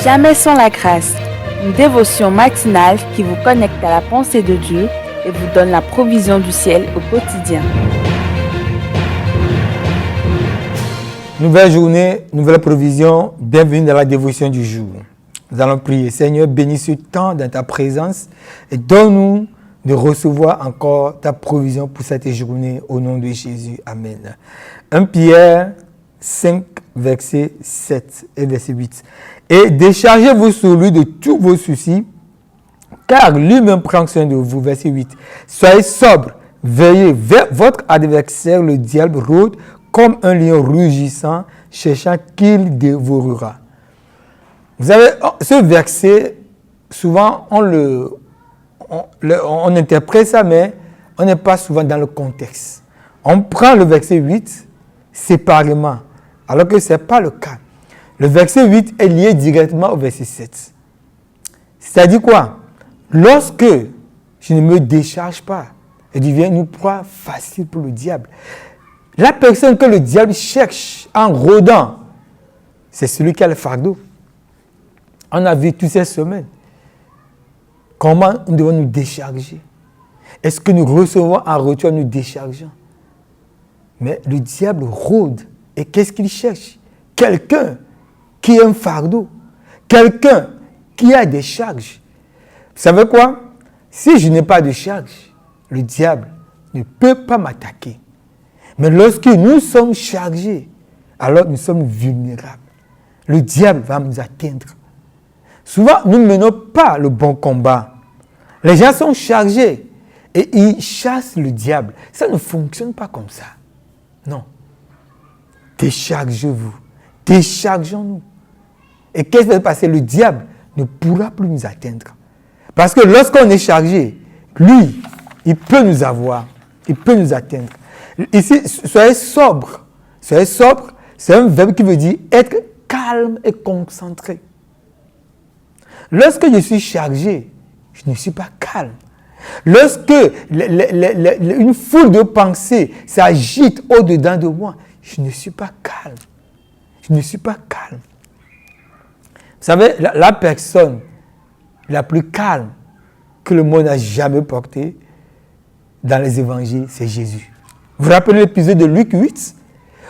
Jamais sans la grâce, une dévotion matinale qui vous connecte à la pensée de Dieu et vous donne la provision du ciel au quotidien. Nouvelle journée, nouvelle provision, bienvenue dans la dévotion du jour. Nous allons prier. Seigneur, bénis ce temps dans ta présence et donne-nous de recevoir encore ta provision pour cette journée au nom de Jésus. Amen. 1 Pierre 5, verset 7 et verset 8. Et déchargez-vous sur lui de tous vos soucis, car lui-même prend soin de vous. Verset 8. Soyez sobres, veillez. Votre adversaire, le diable, rôde comme un lion rugissant, cherchant qu'il dévorera. Vous savez, ce verset, souvent on interprète ça, mais on n'est pas souvent dans le contexte. On prend le verset 8 séparément, alors que ce n'est pas le cas. Le verset 8 est lié directement au verset 7. C'est-à-dire quoi? Lorsque je ne me décharge pas, je deviens une proie facile pour le diable. La personne que le diable cherche en rôdant, c'est celui qui a le fardeau. On a vu toutes ces semaines comment nous devons nous décharger. Est-ce que nous recevons en retour nous déchargeons? Mais le diable rôde. Et qu'est-ce qu'il cherche? Quelqu'un qui a un fardeau. Quelqu'un qui a des charges. Vous savez quoi? Si je n'ai pas de charge, le diable ne peut pas m'attaquer. Mais lorsque nous sommes chargés, alors nous sommes vulnérables. Le diable va nous atteindre. Souvent, nous ne menons pas le bon combat. Les gens sont chargés et ils chassent le diable. Ça ne fonctionne pas comme ça. Non. Déchargez-vous. Déchargeons-nous. Et qu'est-ce qui va se passer? Le diable ne pourra plus nous atteindre. Parce que lorsqu'on est chargé, lui, il peut nous avoir. Il peut nous atteindre. Ici, soyez sobre. Soyez sobre, c'est un verbe qui veut dire être calme et concentré. Lorsque je suis chargé, je ne suis pas calme. Lorsque une foule de pensées s'agite au-dedans de moi, je ne suis pas calme. Je ne suis pas calme. Vous savez, la personne la plus calme que le monde n'a jamais portée dans les évangiles, c'est Jésus. Vous vous rappelez l'épisode de Luc 8,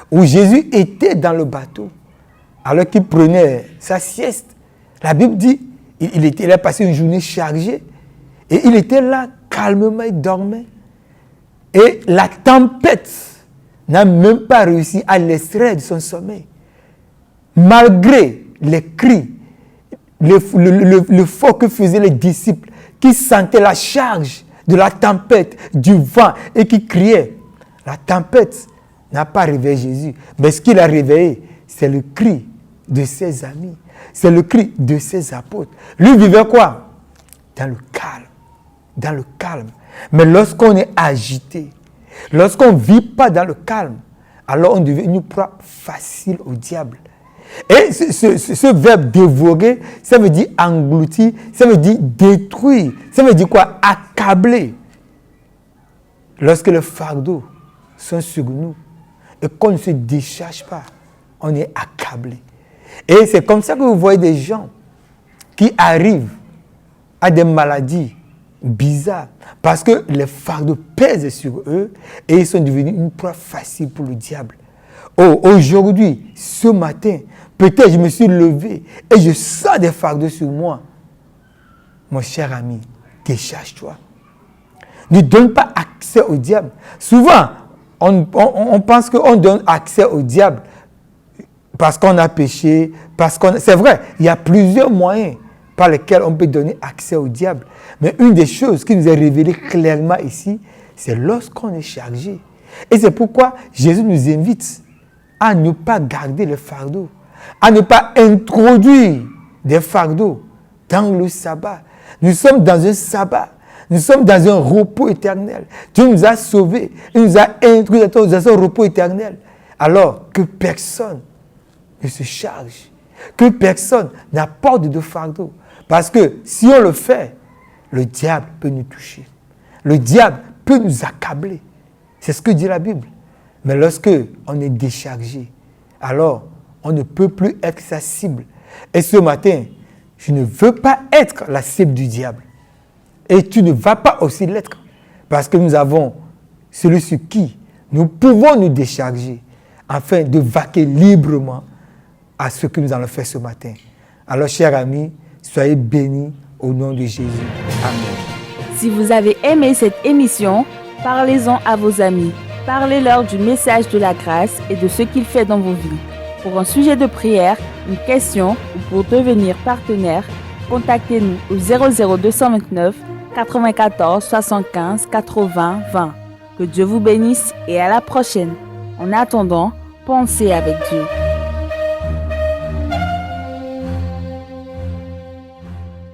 où Jésus était dans le bateau, alors qu'il prenait sa sieste. La Bible dit, il a passé une journée chargée, et il était là, calmement, il dormait. Et la tempête n'a même pas réussi à l'extraire de son sommeil. Malgré les cris, le fort que faisaient les disciples, qui sentaient la charge de la tempête, du vent, et qui criaient. La tempête n'a pas réveillé Jésus. Mais ce qu'il a réveillé, c'est le cri de ses amis. C'est le cri de ses apôtres. Lui vivait quoi? Dans le calme. Dans le calme. Mais lorsqu'on est agité, lorsqu'on ne vit pas dans le calme, alors on devient une proie facile au diable. Et ce verbe dévorer, ça veut dire engloutir, ça veut dire détruire, ça veut dire quoi? Accabler. Lorsque le fardeau sont sur nous et qu'on ne se décharge pas, on est accablé. Et c'est comme ça que vous voyez des gens qui arrivent à des maladies bizarres parce que les fardeaux pèsent sur eux et ils sont devenus une proie facile pour le diable. Oh, aujourd'hui, ce matin, peut-être je me suis levé et je sens des fardeaux sur moi. Mon cher ami, décharge-toi. Ne donne pas accès au diable. Souvent, on pense qu'on donne accès au diable parce qu'on a péché, c'est vrai, il y a plusieurs moyens par lesquels on peut donner accès au diable. Mais une des choses qui nous est révélée clairement ici, c'est lorsqu'on est chargé. Et c'est pourquoi Jésus nous invite à ne pas garder le fardeau, à ne pas introduire des fardeaux dans le sabbat. Nous sommes dans un sabbat. Nous sommes dans un repos éternel. Dieu nous a sauvés. Il nous a introduits dans un repos éternel. Alors que personne ne se charge. Que personne n'apporte de fardeau. Parce que si on le fait, le diable peut nous toucher. Le diable peut nous accabler. C'est ce que dit la Bible. Mais lorsque on est déchargé, alors on ne peut plus être sa cible. Et ce matin, Je ne veux pas être la cible du diable. Et tu ne vas pas aussi l'être. Parce que nous avons celui sur qui nous pouvons nous décharger afin de vaquer librement à ce que nous allons faire ce matin. Alors, chers amis, soyez bénis au nom de Jésus. Amen. Si vous avez aimé cette émission, parlez-en à vos amis. Parlez-leur du message de la grâce et de ce qu'il fait dans vos vies. Pour un sujet de prière, une question ou pour devenir partenaire, contactez-nous au 00229 94 75 80 20. Que Dieu vous bénisse et à la prochaine. En attendant, pensez avec Dieu.